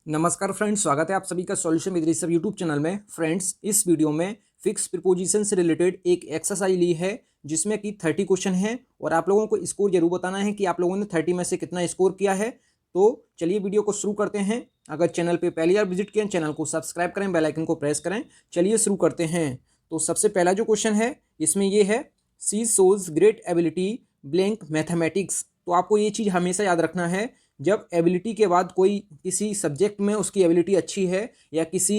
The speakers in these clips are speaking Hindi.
नमस्कार फ्रेंड्स, स्वागत है आप सभी का solution with Rishabh YouTube channel में। फ्रेंड्स, इस वीडियो में फिक्स प्रीपोजिशन से रिलेटेड एक एक्सरसाइज ली है जिसमें कि 30 क्वेश्चन है और आप लोगों को स्कोर जरूर बताना है कि आप लोगों ने 30 में से कितना स्कोर किया है। तो चलिए वीडियो को शुरू करते हैं। अगर चैनल पे पहली बार विजिट किया, चैनल को सब्सक्राइब करें, बेल आइकन को प्रेस करें। चलिए शुरू करते हैं। तो सबसे पहला जो क्वेश्चन है इसमें ये है, she shows great ability blank mathematics. तो आपको ये चीज़ हमेशा याद रखना है, जब एबिलिटी के बाद कोई किसी सब्जेक्ट में उसकी एबिलिटी अच्छी है या किसी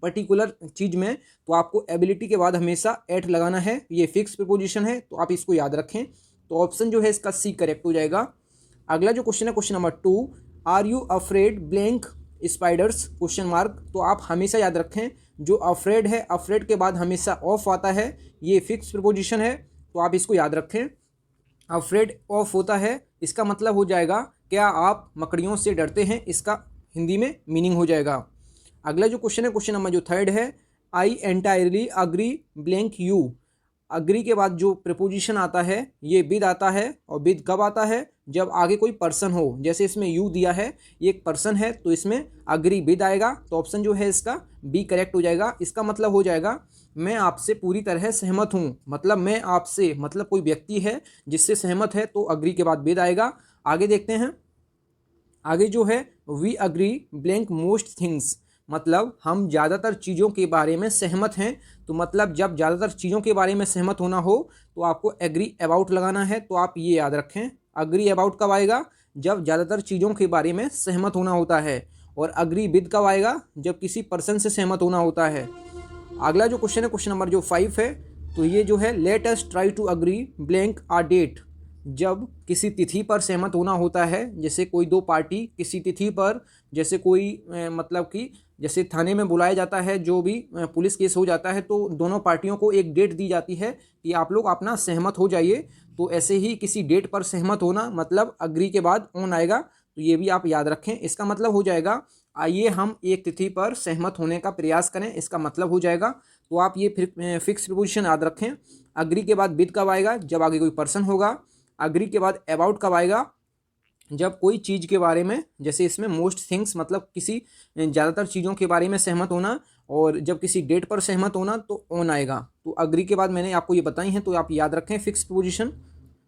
पर्टिकुलर चीज़ में, तो आपको एबिलिटी के बाद हमेशा एट लगाना है। ये फिक्स प्रीपोजिशन है, तो आप इसको याद रखें। तो ऑप्शन जो है इसका सी करेक्ट हो जाएगा। अगला जो क्वेश्चन है question number 2, are you afraid blank spiders question mark. तो आप हमेशा याद रखें, जो अफ्रेड है, अफ्रेड के बाद हमेशा ऑफ आता है। ये फिक्स प्रीपोजिशन है, तो आप इसको याद रखें। अफ्रेड ऑफ होता है, इसका मतलब हो जाएगा क्या आप मकड़ियों से डरते हैं, इसका हिंदी में मीनिंग हो जाएगा। अगला जो क्वेश्चन है क्वेश्चन नंबर जो 3 है, I entirely agree blank you. Agree के बाद जो प्रीपोजिशन आता है ये विद आता है, और विद कब आता है, जब आगे कोई पर्सन हो। जैसे इसमें यू दिया है, ये एक पर्सन है, तो इसमें अग्री विद आएगा। तो ऑप्शन जो है इसका बी करेक्ट हो जाएगा। इसका मतलब हो जाएगा मैं आपसे पूरी तरह सहमत हूँ, मतलब मैं आपसे, मतलब कोई व्यक्ति है जिससे सहमत है, तो अग्री के बाद विद आएगा। आगे देखते हैं। आगे जो है, we agree blank most things, मतलब हम ज़्यादातर चीज़ों के बारे में सहमत हैं। तो मतलब जब ज़्यादातर चीज़ों के बारे में सहमत होना हो तो आपको एग्री अबाउट लगाना है। तो आप ये याद रखें, अग्री अबाउट कब आएगा, जब ज़्यादातर चीज़ों के बारे में सहमत होना होता है। और अग्री विद कब आएगा, जब किसी पर्सन से सहमत होना होता है। अगला जो क्वेश्चन है क्वेश्चन नंबर जो 5 है, तो ये जो है, let us try to agree blank a date. जब किसी तिथि पर सहमत होना होता है, जैसे कोई दो पार्टी किसी तिथि पर, जैसे कोई मतलब कि जैसे थाने में बुलाया जाता है, जो भी पुलिस केस हो जाता है, तो दोनों पार्टियों को एक डेट दी जाती है कि आप लोग अपना सहमत हो जाइए। तो ऐसे ही किसी डेट पर सहमत होना, मतलब अग्री के बाद ऑन आएगा। तो ये भी आप याद रखें। इसका मतलब हो जाएगा, आइए हम एक तिथि पर सहमत होने का प्रयास करें, इसका मतलब हो जाएगा। तो आप ये फिक्स प्रीपोजिशन याद रखें। अग्री के बाद विद कब आएगा, जब आगे कोई पर्सन होगा। अग्री के बाद अबाउट कब आएगा, जब कोई चीज़ के बारे में, जैसे इसमें मोस्ट थिंग्स, मतलब किसी ज़्यादातर चीज़ों के बारे में सहमत होना। और जब किसी डेट पर सहमत होना तो ऑन आएगा। तो अग्री के बाद मैंने आपको ये बताई हैं, तो आप याद रखें फिक्स पोजीशन।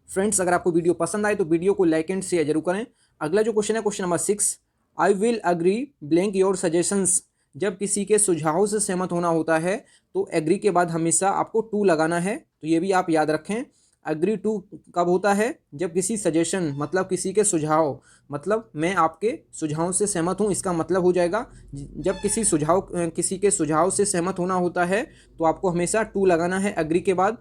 फ्रेंड्स, अगर आपको वीडियो पसंद आए तो वीडियो को लाइक एंड शेयर जरूर करें। अगला जो क्वेश्चन है question number 6, I will agree blank your suggestions. जब किसी के सुझाव से सहमत होना होता है तो एग्री के बाद हमेशा आपको टू लगाना है। तो ये भी आप याद रखें। अग्री टू कब होता है, जब किसी सजेशन, मतलब किसी के सुझाव, मतलब मैं आपके सुझाव से सहमत हूँ, इसका मतलब हो जाएगा जब किसी के सुझाव से सहमत होना होता है तो आपको हमेशा टू लगाना है एग्री के बाद।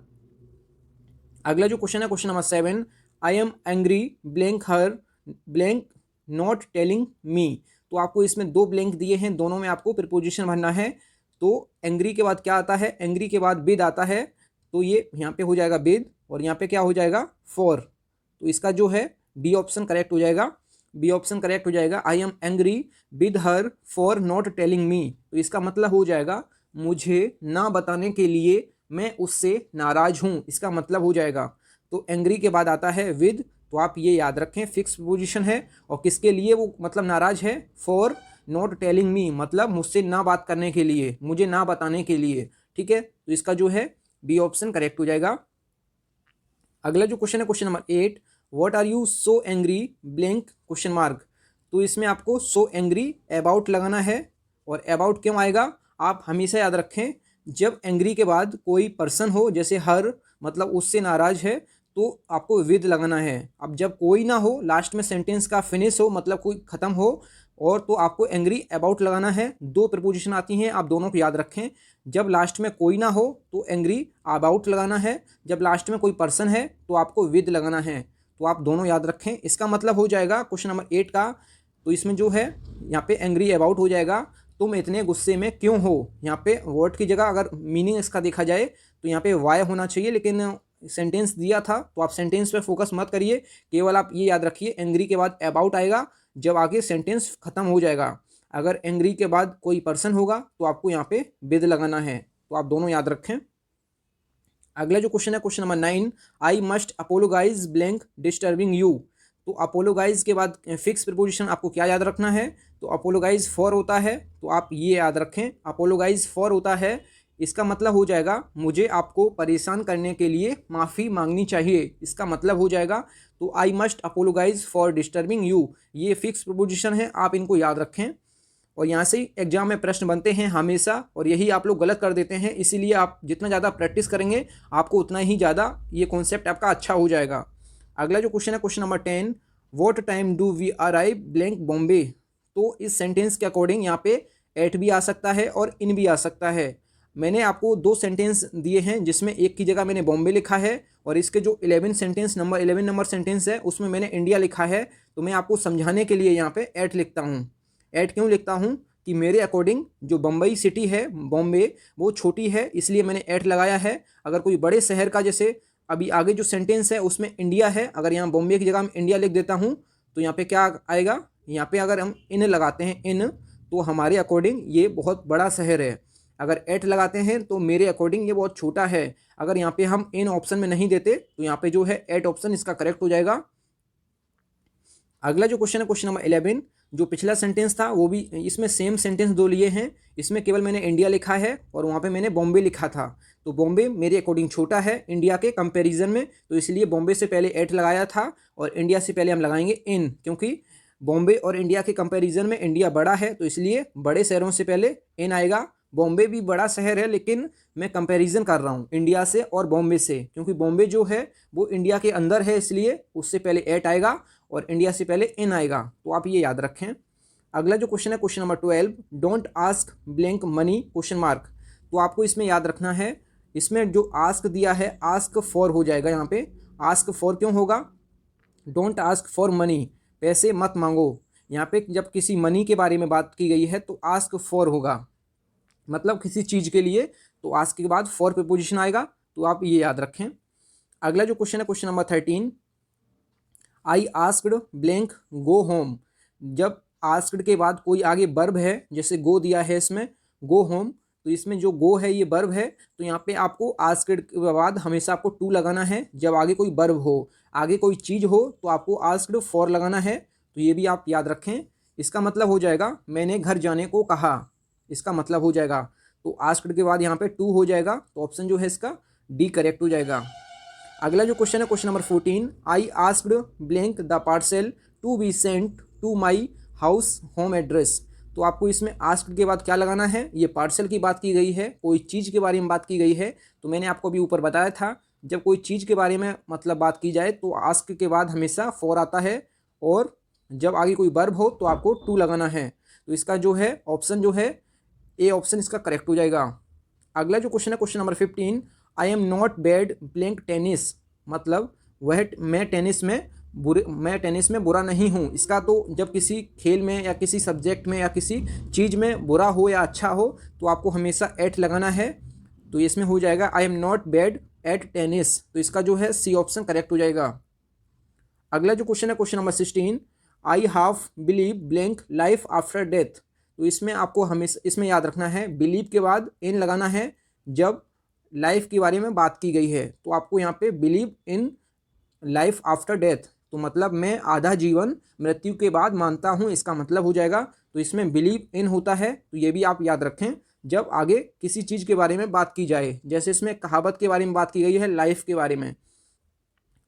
अगला जो क्वेश्चन है question number 7, I am angry blank her blank not telling me. तो आपको इसमें दो ब्लैंक दिए हैं, दोनों में आपको प्रीपोजिशन भरना है। तो एंग्री के बाद क्या आता है, एंग्री के बाद विद आता है। तो ये यहाँ पे हो जाएगा विद, और यहाँ पे क्या हो जाएगा, फॉर। तो इसका जो है बी ऑप्शन करेक्ट हो जाएगा। बी ऑप्शन करेक्ट हो जाएगा। I am angry with her for not telling me. तो इसका मतलब हो जाएगा मुझे ना बताने के लिए मैं उससे नाराज हूँ, इसका मतलब हो जाएगा। तो एंग्री के बाद आता है विद। तो आप ये याद रखें, फिक्स पोजीशन है। और किसके लिए वो मतलब नाराज है, फॉर नॉट टेलिंग मी, मतलब मुझसे ना बात करने के लिए, मुझे ना बताने के लिए। ठीक है, तो इसका जो है बी ऑप्शन करेक्ट हो जाएगा। अगला जो क्वेश्चन है question number 8, what are you so angry blank question mark. तो इसमें आपको सो एंग्री अबाउट लगाना है। और अबाउट क्यों आएगा, आप हमेशा याद रखें, जब एंग्री के बाद कोई पर्सन हो, जैसे हर, मतलब उससे नाराज है, तो आपको विद लगाना है। अब जब कोई ना हो, लास्ट में सेंटेंस का फिनिश हो, मतलब कोई ख़त्म हो, और तो आपको एंग्री अबाउट लगाना है। दो प्रपोजिशन आती हैं, आप दोनों को याद रखें। जब लास्ट में कोई ना हो तो एंग्री अबाउट लगाना है, जब लास्ट में कोई पर्सन है तो आपको विद लगाना है। तो आप दोनों याद रखें। इसका मतलब हो जाएगा क्वेश्चन नंबर 8 का, तो इसमें जो है यहाँ पे एंग्री अबाउट हो जाएगा, तुम इतने गुस्से में क्यों हो। यहाँ पे वर्ड की जगह अगर मीनिंग इसका देखा जाए तो यहाँ पे वाई होना चाहिए, लेकिन सेंटेंस दिया था तो आप सेंटेंस पे फोकस मत करिए, केवल आप ये याद रखिए एंग्री के बाद अबाउट आएगा जब आगे सेंटेंस खत्म हो जाएगा। अगर एंग्री के बाद कोई पर्सन होगा तो आपको यहाँ पे विद लगाना है। तो आप दोनों याद रखें। अगला जो क्वेश्चन है question number 9, I must apologize blank disturbing you. तो अपोलोगाइज के बाद फिक्स प्रीपोजिशन आपको क्या याद रखना है, तो अपोलोगाइज फॉर होता है, तो आप ये याद रखें अपोलोगाइज फॉर होता है, इसका मतलब हो जाएगा मुझे आपको परेशान करने के लिए माफ़ी मांगनी चाहिए, इसका मतलब हो जाएगा। तो I must apologize for disturbing you, ये फिक्स प्रीपोजिशन है, आप इनको याद रखें। और यहाँ से एग्जाम में प्रश्न बनते हैं हमेशा, और यही आप लोग गलत कर देते हैं, इसीलिए आप जितना ज़्यादा प्रैक्टिस करेंगे आपको उतना ही ज़्यादा ये कॉन्सेप्ट आपका अच्छा हो जाएगा। अगला जो क्वेश्चन है question number 10, what time do we arrive blank Bombay. तो इस सेंटेंस के अकॉर्डिंग यहाँ पे एट भी आ सकता है और इन भी आ सकता है। मैंने आपको 2 सेंटेंस दिए हैं जिसमें एक की जगह मैंने बॉम्बे लिखा है, और इसके जो 11 नंबर सेंटेंस है उसमें मैंने इंडिया लिखा है। तो मैं आपको समझाने के लिए यहाँ पे एट लिखता हूँ। ऐड क्यों लिखता हूँ कि मेरे अकॉर्डिंग जो बम्बई सिटी है बॉम्बे वो छोटी है, इसलिए मैंने ऐड लगाया है। अगर कोई बड़े शहर का, जैसे अभी आगे जो सेंटेंस है उसमें इंडिया है, अगर यहाँ बॉम्बे की जगह मैं इंडिया लिख देता हूँ तो यहाँ पे क्या आएगा, यहाँ पे अगर हम इन लगाते हैं इन, तो हमारे अकॉर्डिंग ये बहुत बड़ा शहर है। अगर एट लगाते हैं तो मेरे अकॉर्डिंग ये बहुत छोटा है। अगर यहाँ पे हम इन ऑप्शन में नहीं देते तो यहाँ पे जो है एट ऑप्शन इसका करेक्ट हो जाएगा। अगला जो क्वेश्चन है क्वेश्चन नंबर 11, जो पिछला सेंटेंस था वो भी, इसमें सेम सेंटेंस 2 लिए हैं, इसमें केवल मैंने इंडिया लिखा है और वहाँ पे मैंने बॉम्बे लिखा था। तो बॉम्बे मेरे अकॉर्डिंग छोटा है इंडिया के कंपैरिजन में, तो इसलिए बॉम्बे से पहले एट लगाया था और इंडिया से पहले हम लगाएंगे इन, क्योंकि बॉम्बे और इंडिया के कंपैरिजन में इंडिया बड़ा है, तो इसलिए बड़े शहरों से पहले इन आएगा। बॉम्बे भी बड़ा शहर है, लेकिन मैं कंपैरिजन कर रहा हूँ इंडिया से और बॉम्बे से, क्योंकि बॉम्बे जो है वो इंडिया के अंदर है, इसलिए उससे पहले एट आएगा और इंडिया से पहले इन आएगा। तो आप ये याद रखें। अगला जो क्वेश्चन है question number 12, don't ask blank money question mark. तो आपको इसमें याद रखना है, इसमें जो आस्क दिया है आस्क फॉर हो जाएगा। यहाँ पे आस्क फॉर क्यों होगा, डोंट आस्क फॉर मनी, पैसे मत मांगो। यहाँ पे जब किसी मनी के बारे में बात की गई है तो आस्क फॉर होगा, मतलब किसी चीज़ के लिए, तो आस्क के बाद फॉर प्रीपोजिशन आएगा, तो आप ये याद रखें। अगला जो क्वेश्चन है क्वेश्चन नंबर 13, आई आस्क्ड ब्लैंक गो होम। जब आस्क्ड के बाद कोई आगे वर्ब है, जैसे गो दिया है इसमें गो होम, तो इसमें जो गो है ये वर्ब है, तो यहाँ पे आपको आस्क्ड के बाद हमेशा आपको टू लगाना है। जब आगे कोई वर्ब हो, आगे कोई चीज़ हो, तो आपको आस्क्ड फॉर लगाना है, तो ये भी आप याद रखें। इसका मतलब हो जाएगा मैंने घर जाने को कहा, इसका मतलब हो जाएगा। तो आस्क्ड के बाद यहाँ पे टू हो जाएगा, तो ऑप्शन जो है इसका डी करेक्ट हो जाएगा। अगला जो क्वेश्चन है question number 14, I asked blank the parcel to be sent to my house home address. तो आपको इसमें आस्क्ड के बाद क्या लगाना है, ये पार्सल की बात की गई है, कोई चीज़ के बारे में बात की गई है। तो मैंने आपको अभी ऊपर बताया था, जब कोई चीज़ के बारे में मतलब बात की जाए तो आस्क के बाद हमेशा फॉर आता है, और जब आगे कोई वर्ब हो तो आपको टू लगाना है। तो इसका जो है ऑप्शन जो है ए ऑप्शन इसका करेक्ट हो जाएगा। अगला जो क्वेश्चन है question number 15, I am not bad playing tennis. मतलब मैं टेनिस में बुरा नहीं हूँ। इसका तो जब किसी खेल में या किसी सब्जेक्ट में या किसी चीज़ में बुरा हो या अच्छा हो तो आपको हमेशा एट लगाना है। तो इसमें हो जाएगा I am not bad at tennis, तो इसका जो है सी ऑप्शन करेक्ट हो जाएगा। अगला जो क्वेश्चन है question number 16, I half believe blank life after death. तो इसमें आपको हमेशा इसमें याद रखना है बिलीव के बाद इन लगाना है जब लाइफ के बारे में बात की गई है। तो आपको यहाँ पे believe in life after death, तो मतलब मैं आधा जीवन मृत्यु के बाद मानता हूँ, इसका मतलब हो जाएगा। तो इसमें बिलीव इन होता है, तो ये भी आप याद रखें जब आगे किसी चीज़ के बारे में बात की जाए, जैसे इसमें कहावत के बारे में बात की गई है लाइफ के बारे में।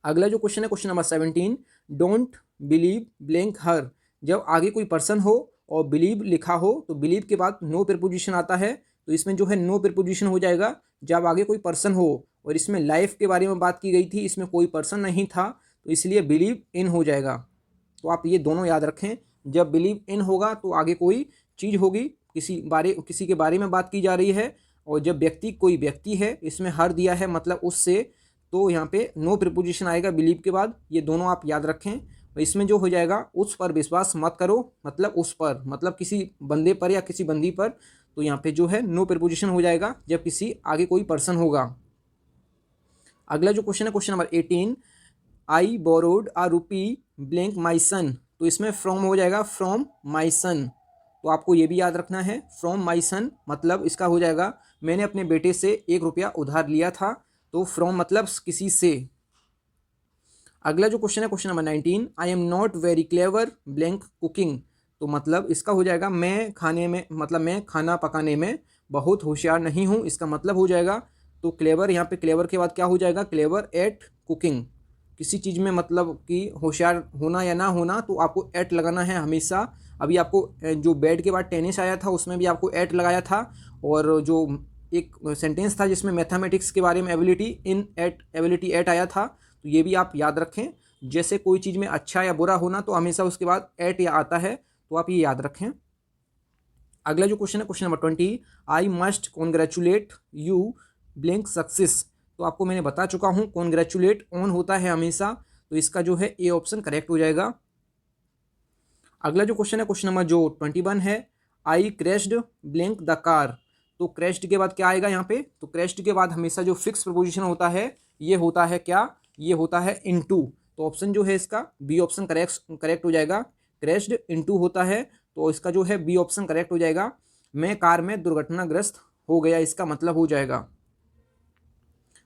अगला जो क्वेश्चन है question number 17, don't believe blank her. जब आगे कोई पर्सन हो और बिलीव लिखा हो तो बिलीव के बाद नो प्रीपोजिशन आता है, तो इसमें जो है नो प्रीपोजिशन हो जाएगा जब आगे कोई पर्सन हो। और इसमें लाइफ के बारे में बात की गई थी, इसमें कोई पर्सन नहीं था, तो इसलिए बिलीव इन हो जाएगा। तो आप ये दोनों याद रखें, जब बिलीव इन होगा तो आगे कोई चीज़ होगी, किसी के बारे में बात की जा रही है, और जब कोई व्यक्ति है, इसमें हर दिया है मतलब उससे, तो यहाँ पे नो प्रीपोजिशन आएगा बिलीव के बाद। ये दोनों आप याद रखें। और इसमें जो हो जाएगा उस पर विश्वास मत करो, मतलब उस पर मतलब किसी बंदे पर या किसी बंदी पर, तो यहाँ पे जो है नो प्रीपोजिशन हो जाएगा जब किसी आगे कोई पर्सन होगा। अगला जो क्वेश्चन है क्वेश्चन नंबर 18, आई बोरोड अ रूपी ब्लैंक माई सन। तो इसमें फ्रॉम हो जाएगा फ्रॉम माई सन, तो आपको ये भी याद रखना है फ्रॉम माई सन मतलब इसका हो जाएगा मैंने अपने बेटे से 1 रुपया उधार लिया था, तो फ्रॉम मतलब किसी से। अगला जो क्वेश्चन है question number 19, I am not very clever blank cooking. तो मतलब इसका हो जाएगा मैं खाने में, मतलब मैं खाना पकाने में बहुत होशियार नहीं हूँ, इसका मतलब हो जाएगा। तो क्लेवर, यहाँ पे क्लेवर के बाद क्या हो जाएगा, क्लेवर एट कुकिंग। किसी चीज़ में मतलब कि होशियार होना या ना होना, तो आपको एट लगाना है हमेशा। अभी आपको जो बेड के बाद टेनिस आया था उसमें भी आपको एट लगाया था, और जो एक सेंटेंस था जिसमें मैथमेटिक्स के बारे में ability in at ability at आया था, तो ये भी आप याद रखें। जैसे कोई चीज़ में अच्छा या बुरा होना तो हमेशा उसके बाद एट या आता है, तो आप ये याद रखें। अगला जो क्वेश्चन है question number 20, I must congratulate you blank success. तो आपको मैंने बता चुका हूँ कॉन्ग्रेचुलेट ऑन होता है हमेशा, तो इसका जो है ए ऑप्शन करेक्ट हो जाएगा। अगला जो क्वेश्चन है क्वेश्चन नंबर जो 21 है, आई क्रैश्ड ब्लैंक द कार। तो क्रैश्ड के बाद क्या आएगा यहाँ पे, तो क्रैश्ड के बाद हमेशा जो फिक्स प्रपोजिशन होता है ये होता है क्या, ये होता है इनटू। तो ऑप्शन जो है इसका बी ऑप्शन करेक्ट हो जाएगा। क्रैश्ड इनटू होता है, तो इसका जो है बी ऑप्शन करेक्ट हो जाएगा। मैं कार में दुर्घटनाग्रस्त हो गया, इसका मतलब हो जाएगा।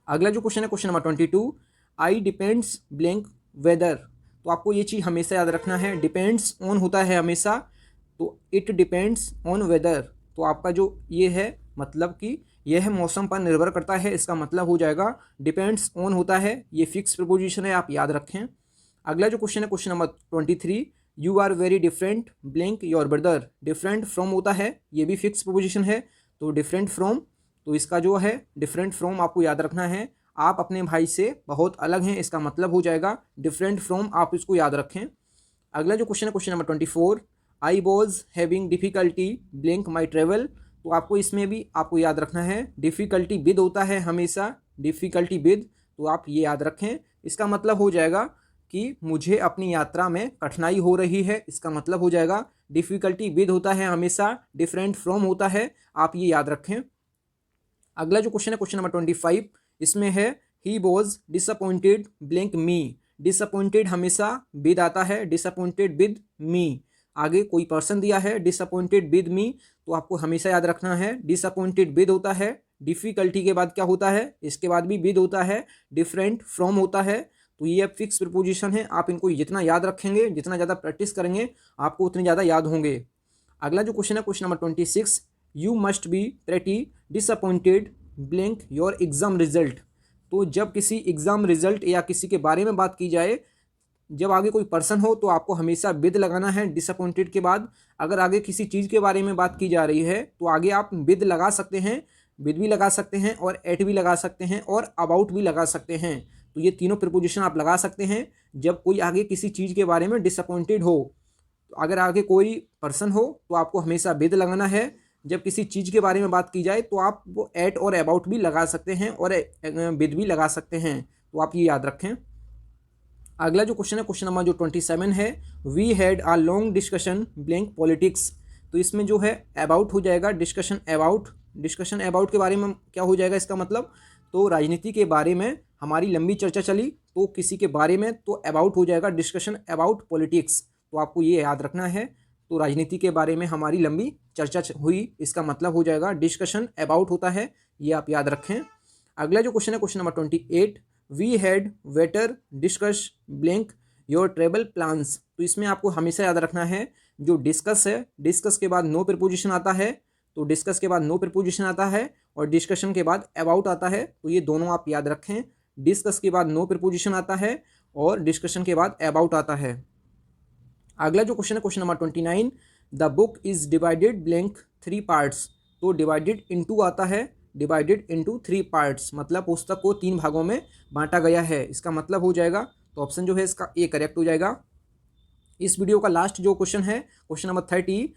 अगला जो क्वेश्चन है क्वेश्चन नंबर 22, आई डिपेंड्स ब्लैंक वेदर। तो आपको ये चीज़ हमेशा याद रखना है, डिपेंड्स ऑन होता है हमेशा, तो इट डिपेंड्स ऑन वेदर। तो आपका जो ये है मतलब कि यह मौसम पर निर्भर करता है, इसका मतलब हो जाएगा डिपेंड्स ऑन होता है, ये फिक्स प्रपोजिशन है, आप याद रखें। अगला जो क्वेश्चन है question number 23, you are very different blank your brother. Different from होता है, ये भी फिक्स प्रपोजिशन है, तो डिफरेंट फ्रॉम, तो इसका जो है डिफरेंट फ्रॉम आपको याद रखना है, आप अपने भाई से बहुत अलग हैं, इसका मतलब हो जाएगा डिफरेंट फ्रॉम, आप इसको याद रखें। अगला जो क्वेश्चन है question number 24, I was having difficulty blank my travel. तो आपको इसमें भी आपको याद रखना है, डिफ़िकल्टी विद होता है हमेशा, डिफ़िकल्टी विद, तो आप ये याद रखें। इसका मतलब हो जाएगा कि मुझे अपनी यात्रा में कठिनाई हो रही है, इसका मतलब हो जाएगा डिफ़िकल्टी विद होता है हमेशा, डिफरेंट फ्रॉम होता है, आप ये याद रखें। अगला जो क्वेश्चन है क्वेश्चन नंबर 25, इसमें है he was disappointed blank me. Disappointed हमेशा विद आता है, डिसअपॉइंटेड विद मी। आगे कोई पर्सन दिया है डिसअपॉइंटेड विद मी, तो आपको हमेशा याद रखना है डिसअपॉइंटेड विद होता है, डिफ़िकल्टी के बाद क्या होता है, इसके बाद भी विद होता है, डिफरेंट फ्रॉम होता है। तो ये फिक्स प्रीपोजिशन है, आप इनको जितना याद रखेंगे, जितना ज़्यादा प्रैक्टिस करेंगे, आपको उतने ज़्यादा याद होंगे। अगला जो क्वेश्चन है question number 26, you must be pretty disappointed blank your exam result. तो जब किसी एग्ज़ाम रिजल्ट या किसी के बारे में बात की जाए, जब आगे कोई पर्सन हो तो आपको हमेशा विद लगाना है डिसअपॉइंटेड के बाद। अगर आगे किसी चीज़ के बारे में बात की जा रही है तो आगे आप विद लगा सकते हैं, विद भी लगा सकते हैं, और एट भी लगा सकते हैं, और अबाउट भी लगा सकते हैं। तो ये तीनों प्रीपोजिशन आप लगा सकते हैं जब कोई आगे किसी चीज़ के बारे में डिसअपॉइंटेड हो। तो अगर आगे कोई पर्सन हो तो आपको हमेशा विद लगाना है, जब किसी चीज़ के बारे में बात की जाए तो आप वो एट और अबाउट भी लगा सकते हैं, और विद भी लगा सकते हैं, तो आप ये याद रखें। अगला जो क्वेश्चन है क्वेश्चन नंबर जो 27 है, we had a long discussion blank politics. तो इसमें जो है अबाउट हो जाएगा, डिस्कशन अबाउट। डिस्कशन अबाउट के बारे में क्या हो जाएगा इसका मतलब, तो राजनीति के बारे में हमारी लंबी चर्चा चली, तो किसी के बारे में तो अबाउट हो जाएगा, डिस्कशन अबाउट पॉलिटिक्स। तो आपको ये याद रखना है, तो राजनीति के बारे में हमारी लंबी चर्चा हुई, इसका मतलब हो जाएगा डिस्कशन अबाउट होता है, ये आप याद रखें। अगला जो क्वेश्चन है question number 28, we had better discuss blank your travel plans. तो इसमें आपको हमेशा याद रखना है, जो डिस्कस है, डिस्कस के बाद नो प्रीपोजिशन आता है, तो डिस्कस के बाद नो प्रीपोजिशन आता है, और डिस्कशन के बाद अबाउट आता है, तो ये दोनों आप याद रखें। डिस्कस के बाद नो प्रीपोजिशन आता है, और डिस्कशन के बाद अबाउट आता है। अगला जो क्वेश्चन है question number 29, the book is divided blank 3 parts. तो डिवाइडेड इनटू आता है, डिवाइडेड इनटू 3 पार्ट्स, मतलब पुस्तक को 3 भागों में बांटा गया है, इसका मतलब हो जाएगा, तो ऑप्शन जो है इसका ए करेक्ट हो जाएगा। इस वीडियो का लास्ट जो क्वेश्चन है question number 30,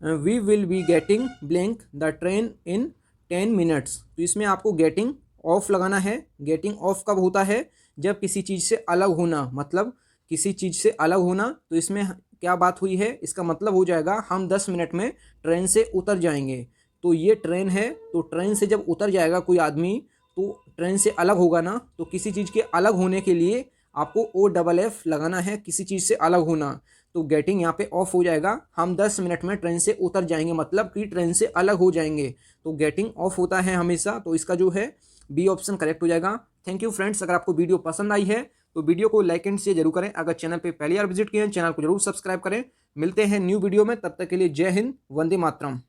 we will be getting blank the train in 10 minutes. तो इसमें आपको गेटिंग ऑफ लगाना है। गेटिंग ऑफ कब होता है, जब किसी चीज़ से अलग होना, मतलब किसी चीज़ से अलग होना। तो इसमें क्या बात हुई है, इसका मतलब हो जाएगा हम 10 मिनट में ट्रेन से उतर जाएंगे। तो ये ट्रेन है, तो ट्रेन से जब उतर जाएगा कोई आदमी तो ट्रेन से अलग होगा ना, तो किसी चीज़ के अलग होने के लिए आपको OFF लगाना है, किसी चीज़ से अलग होना। तो गेटिंग यहाँ पे ऑफ हो जाएगा, हम 10 मिनट में ट्रेन से उतर जाएंगे, मतलब कि ट्रेन से अलग हो जाएंगे, तो गेटिंग ऑफ होता है हमेशा, तो इसका जो है बी ऑप्शन करेक्ट हो जाएगा। थैंक यू फ्रेंड्स, अगर आपको वीडियो पसंद आई है तो वीडियो को लाइक एंड शेयर जरूर करें। अगर चैनल पे पहली बार विजिट किए हैं, चैनल को जरूर सब्सक्राइब करें। मिलते हैं न्यू वीडियो में, तब तक के लिए जय हिंद, वंदे मातरम।